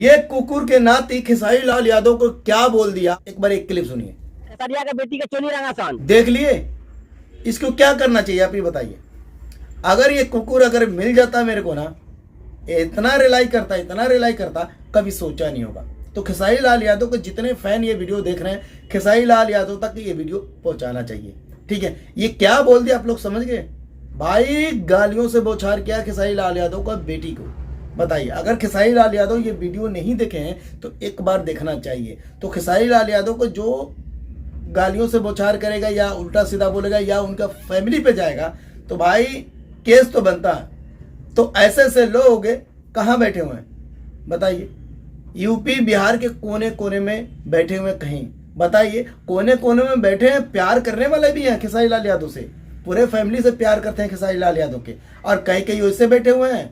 ये कुकुर के नाती खेसारी लाल यादव को क्या बोल दिया, एक बार एक क्लिप सुनिए। सरिया के बेटी के चोली रंगा सन। देख लिए, इसको क्या करना चाहिए आप ही बताइए। अगर ये कुकुर अगर मिल जाता मेरे को ना, इतना रिलाई करता कभी सोचा नहीं होगा। तो खेसारी लाल यादव के जितने फैन ये वीडियो देख रहे हैं, खेसारी लाल यादव तक ये वीडियो पहुंचाना चाहिए। ठीक है, ये क्या बोल दिया आप लोग समझ गए भाई? गालियों से बौछार किया खेसारी लाल यादव का बेटी को। बताइए, अगर खेसारी लाल यादव ये वीडियो नहीं देखे हैं तो एक बार देखना चाहिए। तो खेसारी लाल यादव को जो गालियों से बौछार करेगा या उल्टा सीधा बोलेगा या उनका फैमिली पे जाएगा तो भाई केस तो बनता है। तो ऐसे ऐसे लोग कहाँ बैठे हुए हैं बताइए? यूपी बिहार के कोने कोने में बैठे हुए कहीं, बताइए कोने कोने में बैठे हैं। प्यार करने वाले भी हैं खेसारी लाल यादव से, पूरे फैमिली से प्यार करते हैं खेसारी लाल यादव के। और कहीं कहीं वैसे बैठे हुए हैं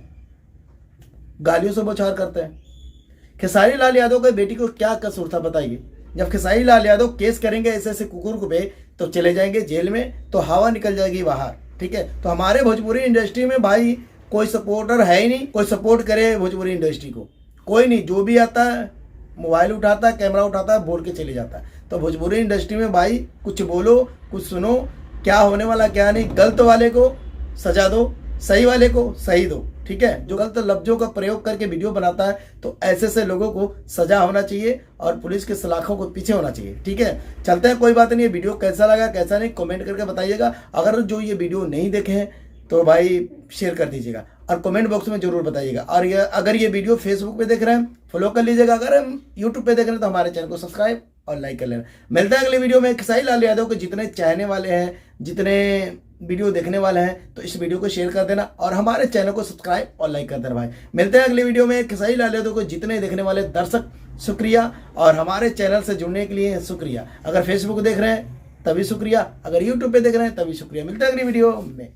गालियों से बौछार करते हैं। खेसारी लाल यादव के बेटी को क्या कसूर था बताइए? जब खेसारी लाल यादव केस करेंगे ऐसे ऐसे कुकुर को पे तो चले जाएंगे जेल में, तो हवा निकल जाएगी बाहर। ठीक है, तो हमारे भोजपुरी इंडस्ट्री में भाई कोई सपोर्टर है ही नहीं, कोई सपोर्ट करे भोजपुरी इंडस्ट्री को कोई नहीं। जो भी आता है मोबाइल उठाता है, कैमरा उठाता है, बोल के चले जाता है। तो भोजपुरी इंडस्ट्री में भाई कुछ बोलो, कुछ सुनो, क्या होने वाला क्या नहीं। गलत वाले को सजा दो, सही वाले को सही दो। ठीक है, जो गलत लफ्जों का प्रयोग करके वीडियो बनाता है तो ऐसे से लोगों को सजा होना चाहिए और पुलिस के सलाखों को पीछे होना चाहिए। ठीक है, चलते हैं, कोई बात नहीं। ये वीडियो कैसा लगा कैसा नहीं कमेंट करके बताइएगा। अगर जो ये वीडियो नहीं देखे हैं तो भाई शेयर कर दीजिएगा और कमेंट बॉक्स में जरूर बताइएगा। और ये अगर ये वीडियो फेसबुक पे देख रहे हैं फॉलो कर लीजिएगा, अगर हम यूट्यूब पे देख रहे हैं तो हमारे चैनल को सब्सक्राइब और लाइक कर लेना। मिलता है अगली वीडियो में। खेसारी लाल यादव के जितने चाहने वाले हैं, जितने वीडियो देखने वाले हैं, तो इस वीडियो को शेयर कर देना और हमारे चैनल को सब्सक्राइब और लाइक कर देना भाई। मिलते हैं अगली वीडियो में। खेसारी लाल यादव को जितने देखने वाले दर्शक शुक्रिया, और हमारे चैनल से जुड़ने के लिए शुक्रिया। अगर फेसबुक देख रहे हैं तभी शुक्रिया, अगर यूट्यूब पे देख रहे हैं तभी शुक्रिया। मिलते हैं अगली वीडियो में।